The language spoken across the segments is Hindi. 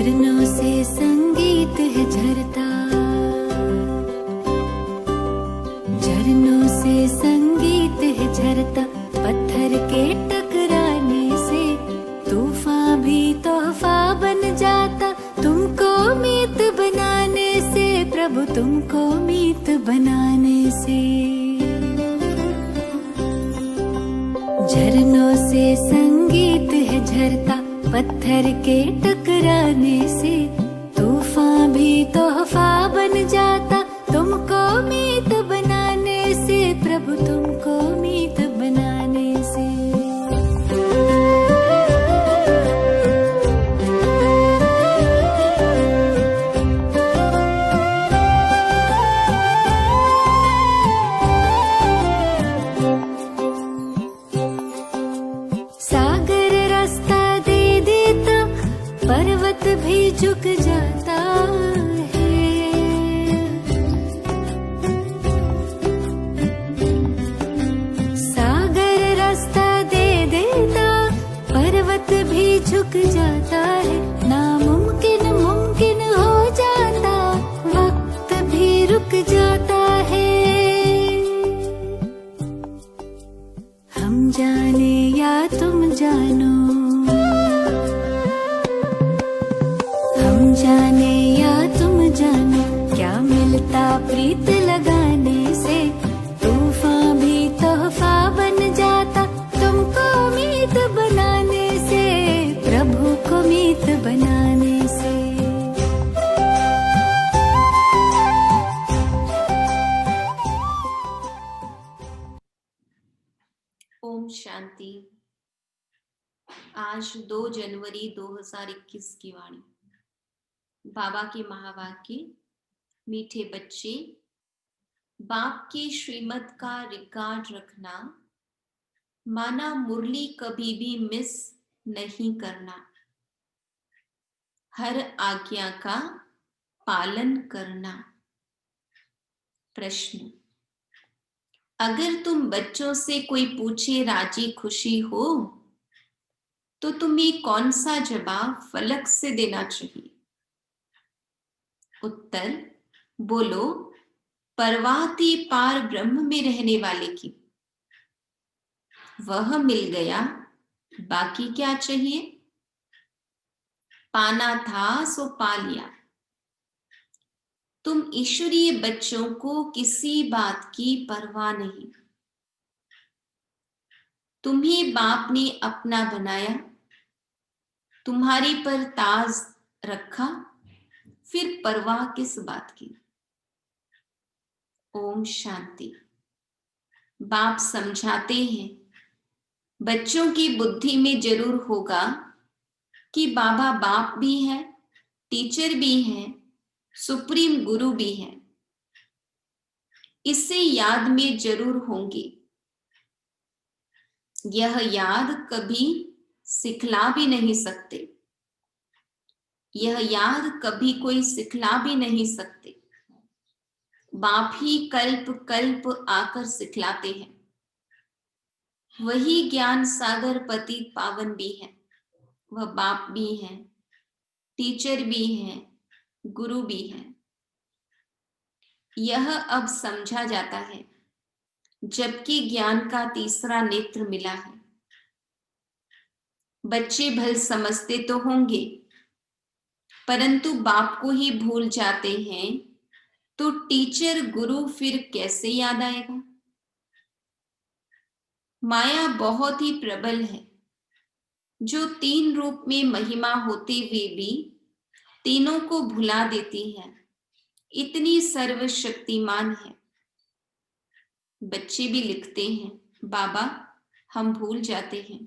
झरनों से संगीत है झरता, झरनों से संगीत है झरता। पत्थर के टकराने से तूफान भी तोहफा बन जाता। तुमको मीत बनाने से प्रभु, तुमको मीत बनाने से। झरनों से संगीत है झरता, पत्थर के टकराने से तूफान भी तोहफा बन जाता। तुमको मीत बनाने से प्रभु, तुमको मीत बनाने से। सागर रास्ता दे देता, पर्वत भी झुक जाता है। सागर रास्ता दे देता, पर्वत भी झुक जाता है। नामुमकिन मुमकिन हो जाता, वक्त भी रुक जाता है। हम जाने या तुम जानो, हम जाने या तुम जानो, क्या मिलता प्रीत लगाने से। तूफान भी तोहफा बन जाता, तुमको मीत बनाने से, प्रभु को मीत बनाने से। ओम शांति। आज 2 जनवरी 2021 की वाणी। बाबा के महावाक्य। मीठे बच्चे, बाप की श्रीमत का रिकॉर्ड रखना, माना मुरली कभी भी मिस नहीं करना, हर आज्ञा का पालन करना। प्रश्न, अगर तुम बच्चों से कोई पूछे राजी खुशी हो, तो तुम्हें कौन सा जवाब फलक से देना चाहिए? उत्तर, बोलो, परवाती पार ब्रह्म में रहने वाले की। वह मिल गया, बाकी क्या चाहिए? पाना था सो पा लिया। तुम ईश्वरीय बच्चों को किसी बात की परवाह नहीं। तुम्हें बाप ने अपना बनाया, तुम्हारी पर ताज रखा, फिर परवाह किस बात की? ओम शांति। बाप समझाते हैं, बच्चों की बुद्धि में जरूर होगा कि बाबा बाप भी है, टीचर भी है, सुप्रीम गुरु भी है। इससे याद में जरूर होंगे। यह याद कभी सिखला भी नहीं सकते, यह याद कभी कोई सिखला भी नहीं सकते। बाप ही कल्प कल्प आकर सिखलाते हैं। वही ज्ञान सागर पतित पावन भी है। वह बाप भी है, टीचर भी है, गुरु भी है। यह अब समझा जाता है, जबकि ज्ञान का तीसरा नेत्र मिला है। बच्चे भल समझते तो होंगे, परंतु बाप को ही भूल जाते हैं, तो टीचर गुरु फिर कैसे याद आएगा? माया बहुत ही प्रबल है, जो 3 रूप में महिमा होते हुए भी तीनों को भुला देती है। इतनी सर्वशक्तिमान है। बच्चे भी लिखते हैं, बाबा हम भूल जाते हैं।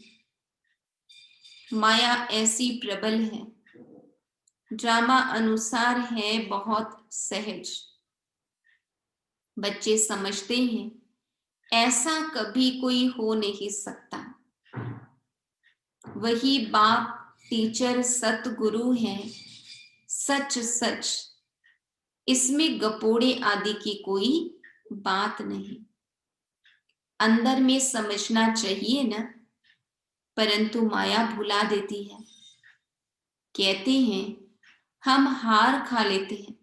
माया ऐसी प्रबल है, ड्रामा अनुसार है बहुत सहज। बच्चे समझते हैं, ऐसा कभी कोई हो नहीं सकता। वही बाप टीचर सतगुरु है, सच सच। इसमें गपोड़े आदि की कोई बात नहीं। अंदर में समझना चाहिए ना, परंतु माया भुला देती है। कहते हैं हम हार खा लेते हैं,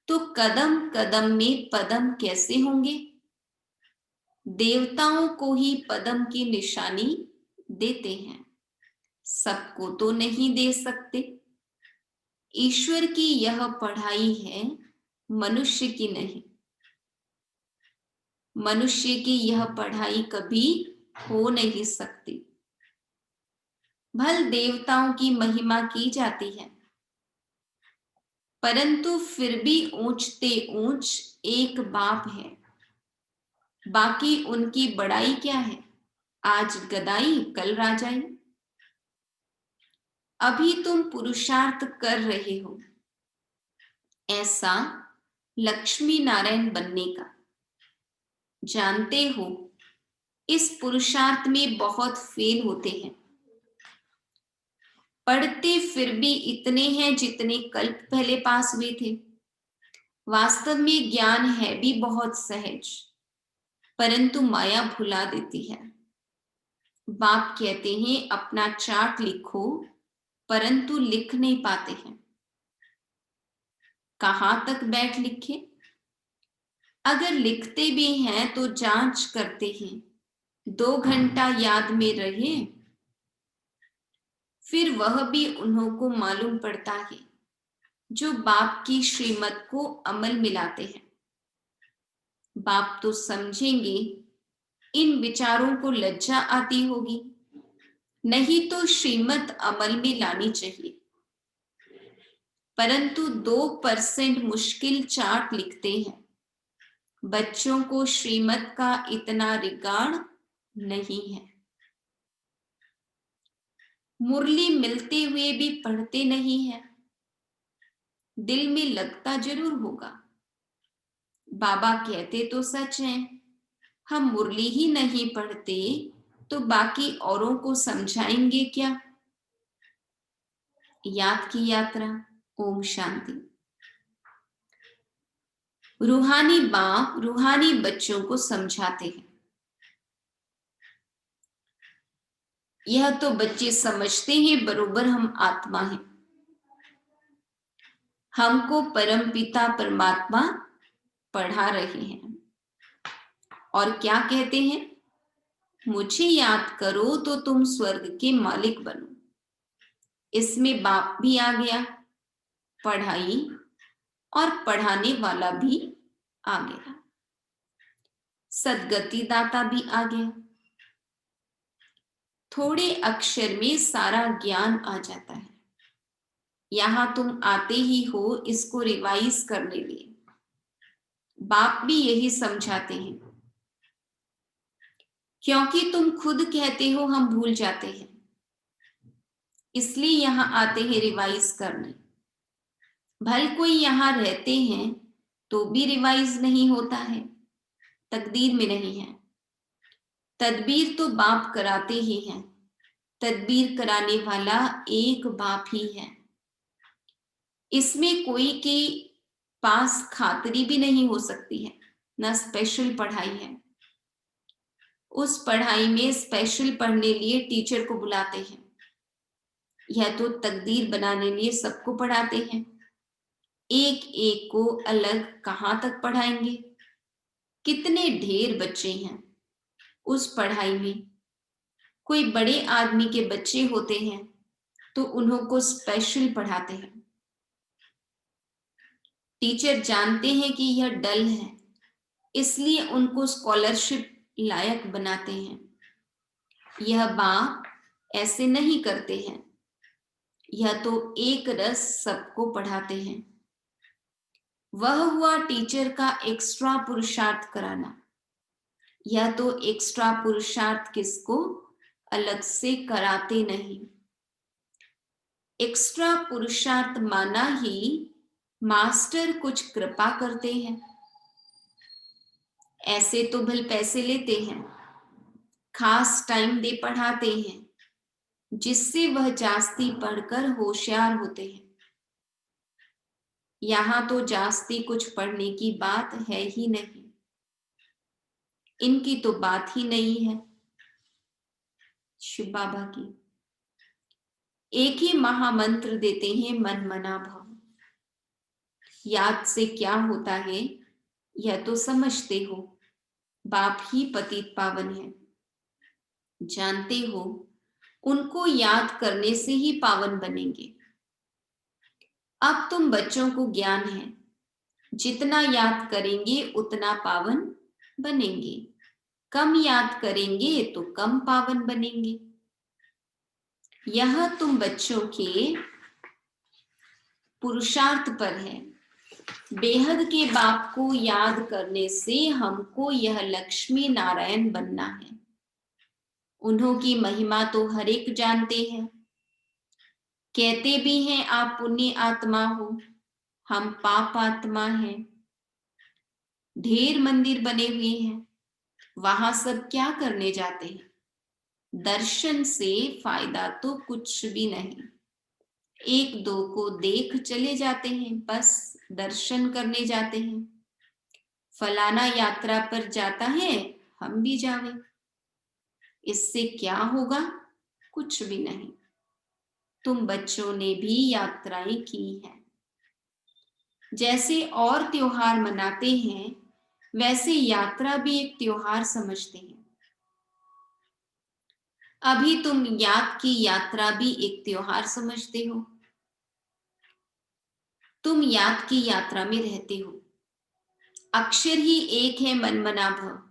तो कदम कदम में पदम कैसे होंगे? देवताओं को ही पदम की निशानी देते हैं, सबको तो नहीं दे सकते। ईश्वर की यह पढ़ाई है, मनुष्य की नहीं। मनुष्य की यह पढ़ाई कभी हो नहीं सकती। भल देवताओं की महिमा की जाती है, परंतु फिर भी ऊंचते ऊंच एक बाप है। बाकी उनकी बड़ाई क्या है? आज गदाई कल राजाई। अभी तुम पुरुषार्थ कर रहे हो ऐसा लक्ष्मी नारायण बनने का। जानते हो इस पुरुषार्थ में बहुत फेल होते हैं। पढ़ते फिर भी इतने हैं जितने कल्प पहले पास हुए थे। वास्तव में ज्ञान है भी बहुत सहज, परंतु माया भुला देती है। बाप कहते हैं अपना चार्ट लिखो, परंतु लिख नहीं पाते हैं। कहां तक बैठ लिखे? अगर लिखते भी हैं तो जांच करते हैं, 2 घंटा याद में रहे, फिर वह भी उन्हों को मालूम पड़ता है जो बाप की श्रीमत को अमल में लाते हैं। बाप तो समझेंगे, इन विचारों को लज्जा आती होगी, नहीं तो श्रीमत अमल में लानी चाहिए। परंतु 2% मुश्किल चार्ट लिखते हैं। बच्चों को श्रीमत का इतना रिगार्ड नहीं है। मुरली मिलते हुए भी पढ़ते नहीं है। दिल में लगता जरूर होगा। बाबा कहते तो सच है, हम मुरली ही नहीं पढ़ते तो बाकी औरों को समझाएंगे क्या? याद की यात्रा। ओम शांति। रूहानी बाप रूहानी बच्चों को समझाते हैं। यह तो बच्चे समझते हैं बरोबर हम आत्मा हैं। हमको परम पिता परमात्मा पढ़ा रहे हैं और क्या कहते हैं? मुझे याद करो तो तुम स्वर्ग के मालिक बनो। इसमें बाप भी आ गया, पढ़ाई और पढ़ाने वाला भी आ गया, सदगति दाता भी आ गया। थोड़े अक्षर में सारा ज्ञान आ जाता है। यहां तुम आते ही हो इसको रिवाइज करने लिए। बाप भी यही समझाते हैं, क्योंकि तुम खुद कहते हो हम भूल जाते हैं, इसलिए यहां आते हैं रिवाइज करने। भल कोई यहां रहते हैं तो भी रिवाइज नहीं होता है, तकदीर में नहीं है। तदबीर तो बाप कराते ही हैं। तदबीर कराने वाला एक बाप ही है। इसमें कोई के पास खातरी भी नहीं हो सकती है, ना स्पेशल पढ़ाई है। उस पढ़ाई में स्पेशल पढ़ने लिए टीचर को बुलाते हैं। यह तो तकदीर बनाने लिए सबको पढ़ाते हैं। एक एक को अलग कहां तक पढ़ाएंगे? कितने ढेर बच्चे हैं उस पढ़ाई में। कोई बड़े आदमी के बच्चे होते हैं तो उन्हों को स्पेशल पढ़ाते हैं। टीचर जानते हैं कि यह डल है, इसलिए उनको स्कॉलरशिप लायक बनाते हैं। यह बाप ऐसे नहीं करते हैं। यह तो एक रस सबको पढ़ाते हैं। वह हुआ टीचर का एक्स्ट्रा पुरुषार्थ कराना। यह तो एक्स्ट्रा पुरुषार्थ किसको अलग से कराते नहीं। एक्स्ट्रा पुरुषार्थ माना ही मास्टर कुछ कृपा करते हैं। ऐसे तो भल पैसे लेते हैं, खास टाइम दे पढ़ाते हैं, जिससे वह जास्ती पढ़कर होशियार होते हैं। यहां तो जास्ती कुछ पढ़ने की बात है ही नहीं। इनकी तो बात ही नहीं है। शिव बाबा की एक ही महामंत्र देते हैं, मन मना भव। याद से क्या होता है यह तो समझते हो, बाप ही पतित पावन है, जानते हो उनको याद करने से ही पावन बनेंगे। अब तुम बच्चों को ज्ञान है, जितना याद करेंगे उतना पावन बनेंगे, कम याद करेंगे तो कम पावन बनेंगे। यह तुम बच्चों के पुरुषार्थ पर है। बेहद के बाप को याद करने से हमको यह लक्ष्मी नारायण बनना है। उन्हों की महिमा तो हर एक जानते हैं, कहते भी हैं आप पुण्य आत्मा हो, हम पाप आत्मा हैं। ढेर मंदिर बने हुए हैं, वहां सब क्या करने जाते हैं? दर्शन से फायदा तो कुछ भी नहीं, एक दो को देख चले जाते हैं, बस दर्शन करने जाते हैं। फलाना यात्रा पर जाता है, हम भी जावे, इससे क्या होगा? कुछ भी नहीं। तुम बच्चों ने भी यात्राएं की हैं, जैसे और त्योहार मनाते हैं वैसे यात्रा भी एक त्योहार समझते हैं। अभी तुम याद की यात्रा भी एक त्योहार समझते हो। तुम याद की यात्रा में रहते हो, अक्षर ही एक है मन मना भव।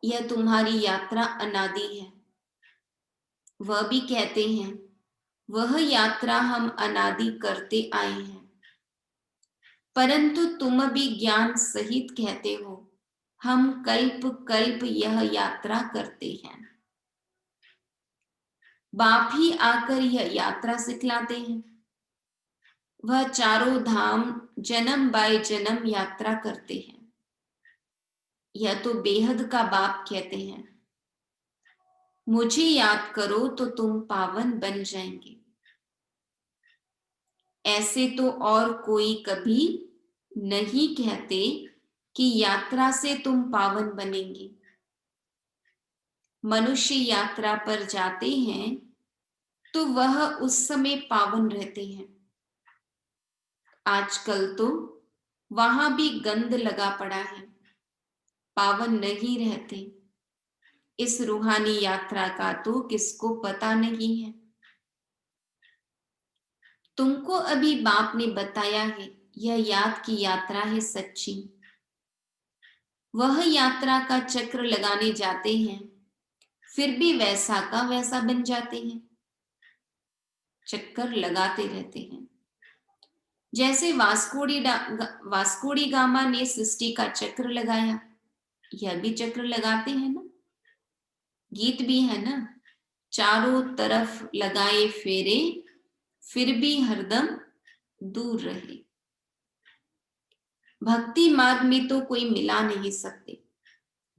यह तुम्हारी यात्रा अनादि है। वह भी कहते हैं वह यात्रा हम अनादि करते आए हैं, परंतु तुम भी ज्ञान सहित कहते हो हम कल्प कल्प यह यात्रा करते हैं। बाप ही आकर यह यात्रा सिखलाते हैं। वह चारों धाम जन्म बाय जन्म यात्रा करते हैं। यह तो बेहद का बाप कहते हैं, मुझे याद करो तो तुम पावन बन जाएंगे। ऐसे तो और कोई कभी नहीं कहते कि यात्रा से तुम पावन बनेंगे। मनुष्य यात्रा पर जाते हैं तो वह उस समय पावन रहते हैं। आजकल तो वहां भी गंद लगा पड़ा है, पावन नहीं रहते। इस रूहानी यात्रा का तो किसको पता नहीं है। तुमको अभी बाप ने बताया है यह याद की यात्रा है सच्ची। वह यात्रा का चक्र लगाने जाते हैं, फिर भी वैसा का वैसा बन जाते हैं, चक्कर लगाते रहते हैं। जैसे वास्कोडी गामा ने सृष्टि का चक्र लगाया, यह भी चक्र लगाते हैं ना। गीत भी है ना, चारों तरफ लगाए फेरे फिर भी हरदम दूर रहे। भक्ति मार्ग में तो कोई मिला नहीं सकते,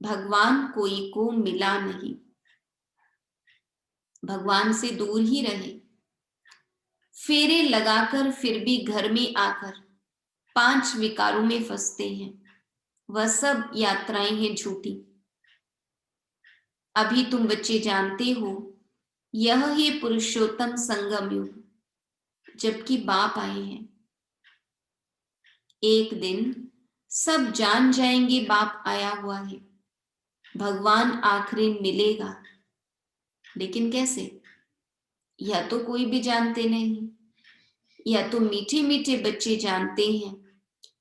भगवान कोई को मिला नहीं, भगवान से दूर ही रहे। फेरे लगाकर फिर भी घर में आकर 5 विकारों में फंसते हैं, वह सब यात्राएं हैं झूठी। अभी तुम बच्चे जानते हो यह है पुरुषोत्तम संगम युग, जबकि बाप आए हैं। एक दिन सब जान जाएंगे बाप आया हुआ है, भगवान आखिरी मिलेगा। लेकिन कैसे, यह तो कोई भी जानते नहीं। यह तो मीठे मीठे बच्चे जानते हैं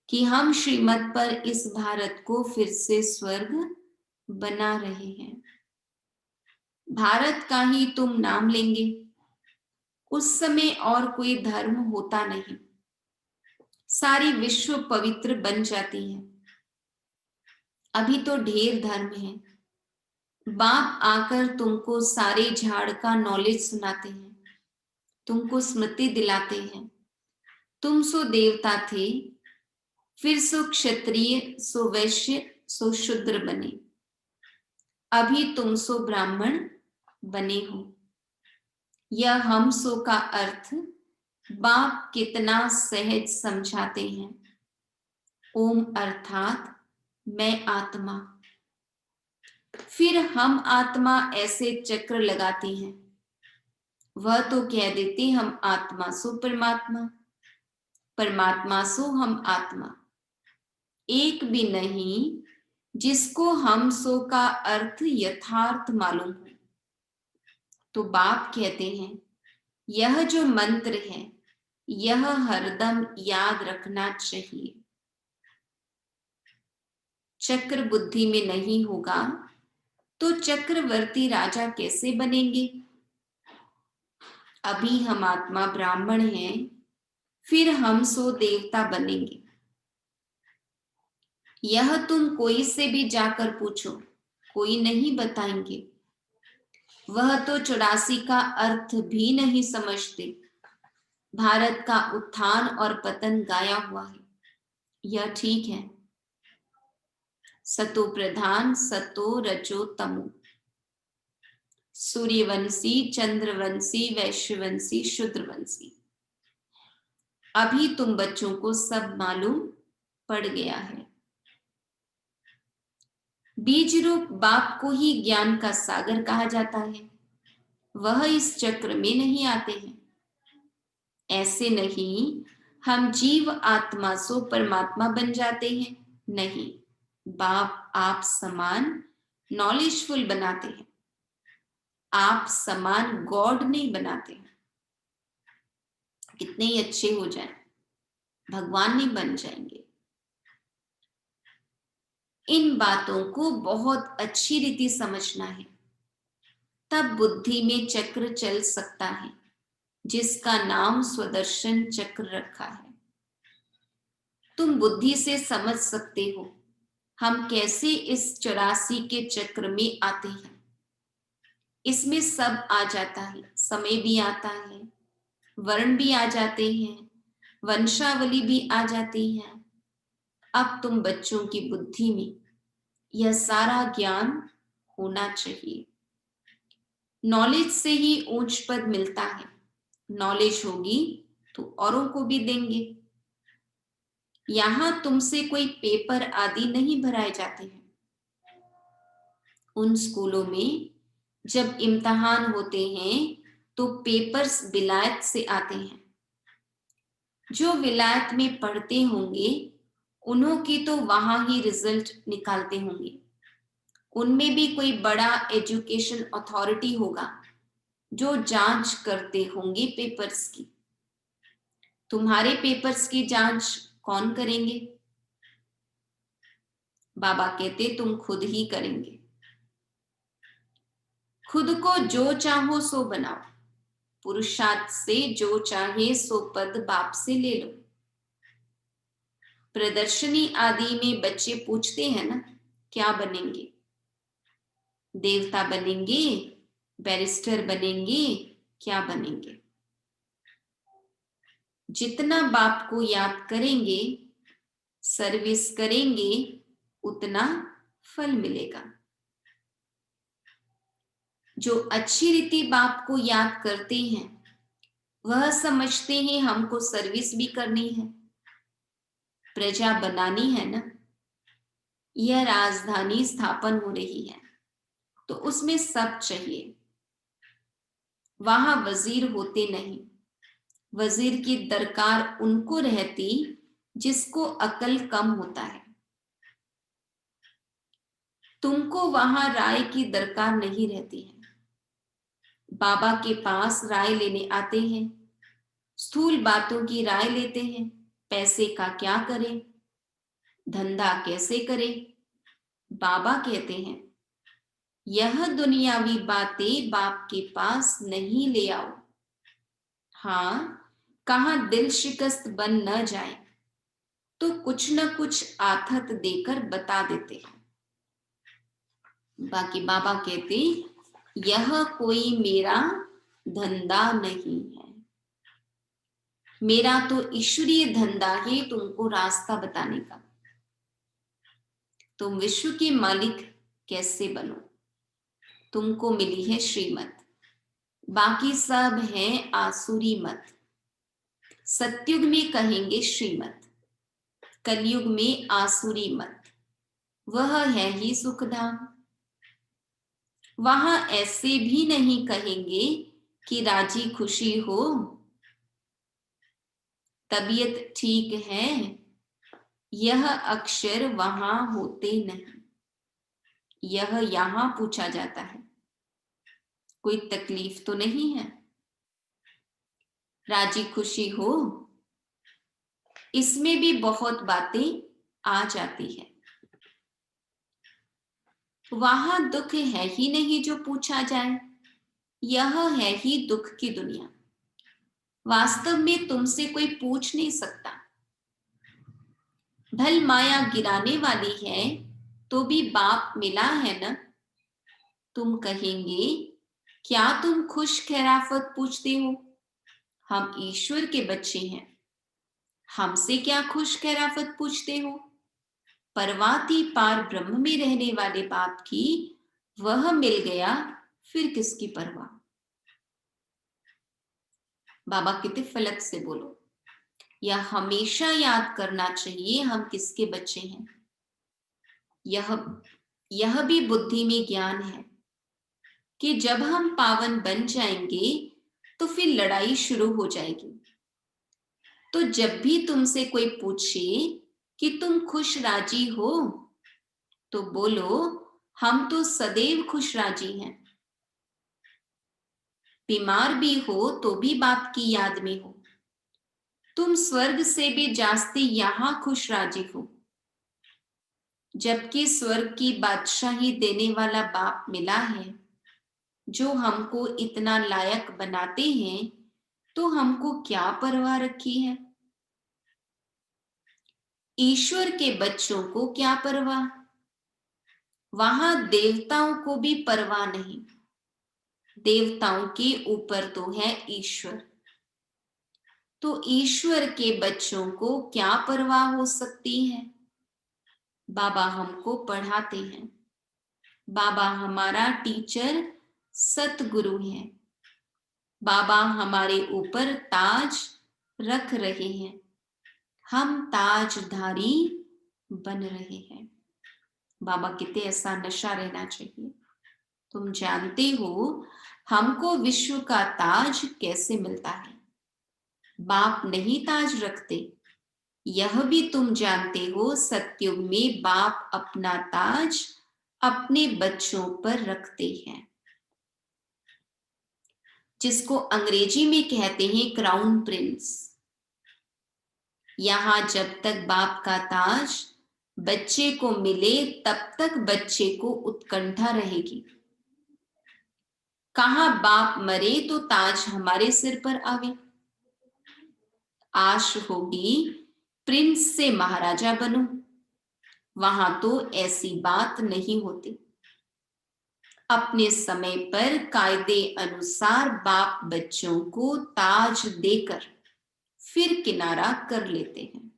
कि हम श्रीमत पर इस भारत को फिर से स्वर्ग बना रहे हैं। भारत का ही तुम नाम लेंगे, उस समय और कोई धर्म होता नहीं, सारी विश्व पवित्र बन जाती है। अभी तो ढेर धर्म है। बाप आकर तुमको सारे झाड़ का नॉलेज सुनाते हैं, तुमको स्मृति दिलाते हैं। तुम सो देवता थे, फिर सो क्षत्रिय, सो वैश्य, सो शूद्र बने, अभी तुम सो ब्राह्मण बने हो। यह हम सो का अर्थ बाप कितना सहज समझाते हैं। ओम अर्थात मैं आत्मा, फिर हम आत्मा ऐसे चक्र लगाते हैं। वह तो कह देते हम आत्मा सो परमात्मा, परमात्मा सो हम आत्मा, एक भी नहीं जिसको हम सो का अर्थ यथार्थ मालूम हो। तो बाप कहते हैं यह जो मंत्र है यह हरदम याद रखना चाहिए। चक्र बुद्धि में नहीं होगा तो चक्रवर्ती राजा कैसे बनेंगे? अभी हम आत्मा ब्राह्मण हैं, फिर हम सो देवता बनेंगे। यह तुम कोई से भी जाकर पूछो, कोई नहीं बताएंगे। वह तो 84 का अर्थ भी नहीं समझते। भारत का उत्थान और पतन गाया हुआ है, यह ठीक है। सतो प्रधान सतो रजो तमो, सूर्यवंशी चंद्रवंशी वैश्यवंशी शूद्रवंशी। अभी तुम बच्चों को सब मालूम पड़ गया है। बीज रूप बाप को ही ज्ञान का सागर कहा जाता है, वह इस चक्र में नहीं आते हैं। ऐसे नहीं हम जीव आत्मा सो परमात्मा बन जाते हैं, नहीं, बाप आप समान नॉलेजफुल बनाते हैं, आप समान गॉड नहीं बनाते हैं। कितने ही अच्छे हो जाएं, भगवान नहीं बन जाएंगे। इन बातों को बहुत अच्छी रीति समझना है, तब बुद्धि में चक्र चल सकता है जिसका नाम स्वदर्शन चक्र रखा है। तुम बुद्धि से समझ सकते हो हम कैसे इस 84 के चक्र में आते हैं। इसमें सब आ जाता है, समय भी आता है, वर्ण भी आ जाते हैं, वंशावली भी आ जाती है। अब तुम बच्चों की बुद्धि में यह सारा ज्ञान होना चाहिए। नॉलेज से ही ऊंच पद मिलता है, नॉलेज होगी तो औरों को भी देंगे। यहां तुमसे कोई पेपर आदि नहीं भराए जाते हैं। उन स्कूलों में जब इम्तिहान होते हैं तो पेपर्स विलायत से आते हैं। जो विलायत में पढ़ते होंगे उन्हों की तो वहां ही रिजल्ट निकालते होंगे। उनमें भी कोई बड़ा एजुकेशन अथॉरिटी होगा जो जांच करते होंगे पेपर्स की। तुम्हारे पेपर्स की जांच कौन करेंगे? बाबा कहते तुम खुद ही करेंगे। खुद को जो चाहो सो बनाओ, पुरुषार्थ से जो चाहे सो पद बाप से ले लो। प्रदर्शनी आदि में बच्चे पूछते हैं ना, क्या बनेंगे? देवता बनेंगे, बैरिस्टर बनेंगे, क्या बनेंगे? जितना बाप को याद करेंगे, सर्विस करेंगे, उतना फल मिलेगा। जो अच्छी रीति बाप को याद करते हैं वह समझते हैं हमको सर्विस भी करनी है, प्रजा बनानी है ना। यह राजधानी स्थापन हो रही है तो उसमें सब चाहिए। वहां वजीर होते नहीं, वजीर की दरकार उनको रहती जिसको अकल कम होता है। तुमको वहां राय की दरकार नहीं रहती है। बाबा के पास राय लेने आते हैं, स्थूल बातों की राय लेते हैं, पैसे का क्या करें, धंधा कैसे करें। बाबा कहते हैं यह दुनियावी बातें बाप के पास नहीं ले आओ। हाँ, कहां दिल शिकस्त बन न जाए तो कुछ न कुछ आथत देकर बता देते हैं। बाकी बाबा कहते यह कोई मेरा धंधा नहीं है, मेरा तो ईश्वरीय धंधा है तुमको रास्ता बताने का। तुम विश्व के मालिक कैसे बनो? तुमको मिली है श्रीमत, बाकी सब है आसुरी मत। सतयुग में कहेंगे श्रीमत, कलयुग में आसुरी मत, वह है ही सुखधाम। वहां ऐसे भी नहीं कहेंगे कि राजी खुशी हो, तबीयत ठीक है, यह अक्षर वहां होते नहीं। यह यहां पूछा जाता है, कोई तकलीफ तो नहीं है? राजी खुशी हो, इसमें भी बहुत बातें आ जाती है। वहां दुख है ही नहीं जो पूछा जाए, यह है ही दुख की दुनिया। वास्तव में तुमसे कोई पूछ नहीं सकता। भल माया गिराने वाली है तो भी बाप मिला है न। तुम कहेंगे, क्या तुम खुश खैराफत पूछते हो? हम ईश्वर के बच्चे हैं, हमसे क्या खुश खैराफत पूछते हो? परवाती पार ब्रह्म में रहने वाले बाप की वह मिल गया, फिर किसकी परवाह? बाबा कितने फलक से बोलो, यह हमेशा याद करना चाहिए हम किसके बच्चे हैं। यह भी बुद्धि में ज्ञान है कि जब हम पावन बन जाएंगे तो फिर लड़ाई शुरू हो जाएगी। तो जब भी तुमसे कोई पूछे कि तुम खुश राजी हो, तो बोलो हम तो सदैव खुश राजी हैं। बीमार भी हो तो भी बाप की याद में हो। तुम स्वर्ग से भी जास्ती यहां खुश राजी हो, जबकि स्वर्ग की बादशाही देने वाला बाप मिला है, जो हमको इतना लायक बनाते हैं, तो हमको क्या परवाह रखी है? ईश्वर के बच्चों को क्या परवाह? वहां देवताओं को भी परवाह नहीं। देवताओं के ऊपर तो है ईश्वर, तो ईश्वर के बच्चों को क्या परवाह हो सकती है? बाबा हमको पढ़ाते हैं, बाबा हमारा टीचर सतगुरु है। बाबा हमारे ऊपर ताज रख रहे हैं, हम ताजधारी बन रहे हैं। बाबा कितने ऐसा नशा रहना चाहिए। तुम जानते हो हमको विश्व का ताज कैसे मिलता है? बाप नहीं ताज रखते, यह भी तुम जानते हो। सतयुग में बाप अपना ताज अपने बच्चों पर रखते हैं, जिसको अंग्रेजी में कहते हैं क्राउन प्रिंस। यहां जब तक बाप का ताज बच्चे को मिले, तब तक बच्चे को उत्कंठा रहेगी। कहां बाप मरे तो ताज हमारे सिर पर आवे। आश होगी प्रिंस से महाराजा बनूं, वहां तो ऐसी बात नहीं होती। अपने समय पर कायदे अनुसार बाप बच्चों को ताज देकर फिर किनारा कर लेते हैं।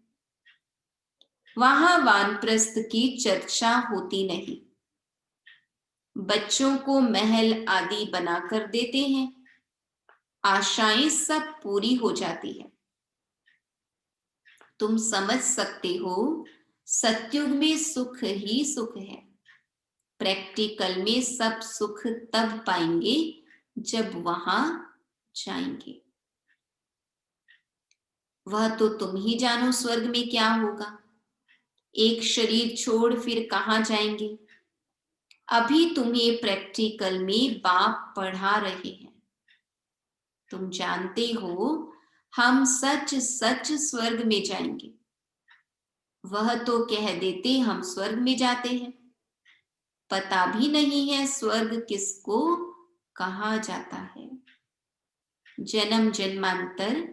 वहां वानप्रस्थ की चर्चा होती नहीं। बच्चों को महल आदि बनाकर देते हैं, आशाएं सब पूरी हो जाती है। तुम समझ सकते हो सतयुग में सुख ही सुख है। प्रैक्टिकल में सब सुख तब पाएंगे जब वहां जाएंगे। वह तो तुम ही जानो स्वर्ग में क्या होगा। एक शरीर छोड़ फिर कहां जाएंगे? अभी तुम्हें प्रैक्टिकल में बाप पढ़ा रहे हैं। तुम जानते हो हम सच सच स्वर्ग में जाएंगे। वह तो कह देते हम स्वर्ग में जाते हैं, पता भी नहीं है स्वर्ग किसको कहा जाता है। जन्म जन्मांतर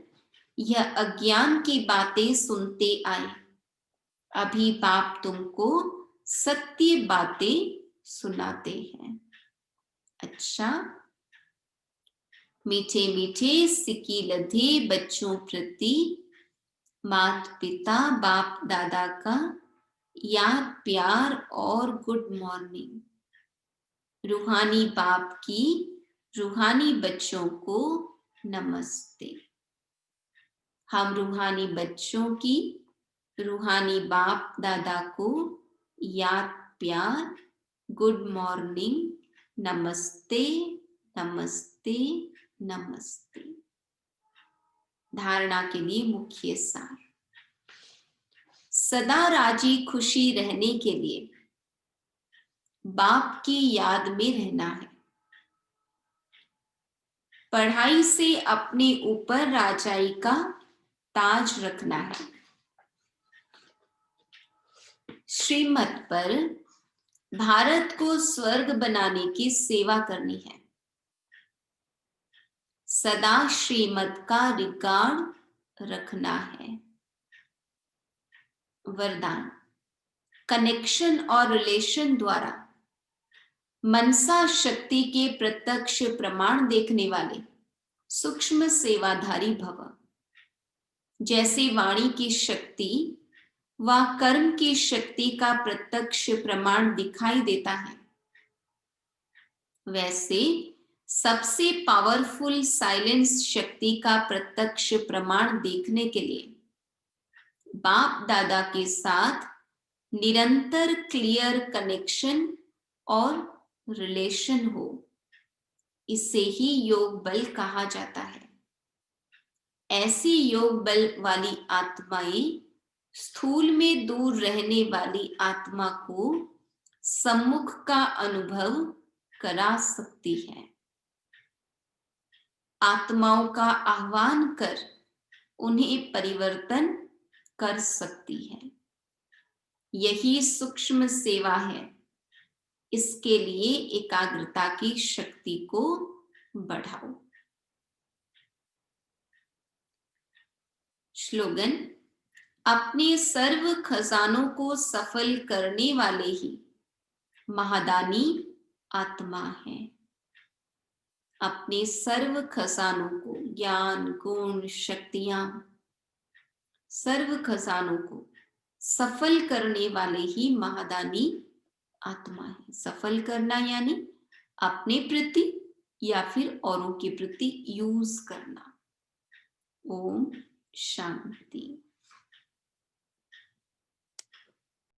यह अज्ञान की बातें सुनते आए, अभी बाप तुमको सत्य बातें सुनाते हैं। अच्छा, मीठे मीठे सिक्की लधे बच्चों प्रति मात पिता बाप दादा का याद प्यार और गुड मॉर्निंग। रूहानी बाप की रूहानी बच्चों को नमस्ते। हम रूहानी बच्चों की रूहानी बाप दादा को याद प्यार, गुड मॉर्निंग, नमस्ते नमस्ते नमस्ते। धारणा के लिए मुख्य सार। सदा राजी खुशी रहने के लिए बाप की याद में रहना है। पढ़ाई से अपने ऊपर राजाई का ताज रखना है। श्रीमत पर भारत को स्वर्ग बनाने की सेवा करनी है। सदा श्रीमत का रिकॉर्ड रखना है। वरदान। कनेक्शन और रिलेशन द्वारा मनसा शक्ति के प्रत्यक्ष प्रमाण देखने वाले सूक्ष्म सेवाधारी भव। जैसे वाणी की शक्ति व कर्म की शक्ति का प्रत्यक्ष प्रमाण दिखाई देता है, वैसे सबसे पावरफुल साइलेंस शक्ति का प्रत्यक्ष प्रमाण देखने के लिए बाप दादा के साथ निरंतर क्लियर कनेक्शन और रिलेशन हो। इसे ही योग बल कहा जाता है। ऐसी योग बल वाली आत्माएं स्थूल में दूर रहने वाली आत्मा को सम्मुख का अनुभव करा सकती है। आत्माओं का आह्वान कर उन्हें परिवर्तन कर सकती है। यही सूक्ष्म सेवा है। इसके लिए एकाग्रता की शक्ति को बढ़ाओ। स्लोगन। अपने सर्व खजानों को सफल करने वाले ही महादानी आत्मा है। अपने सर्व खजानों को, ज्ञान, गुण, शक्तियां, सर्व खजानों को सफल करने वाले ही महादानी आत्मा है। सफल करना यानी अपने प्रति या फिर औरों के प्रति यूज करना। ओम शांति।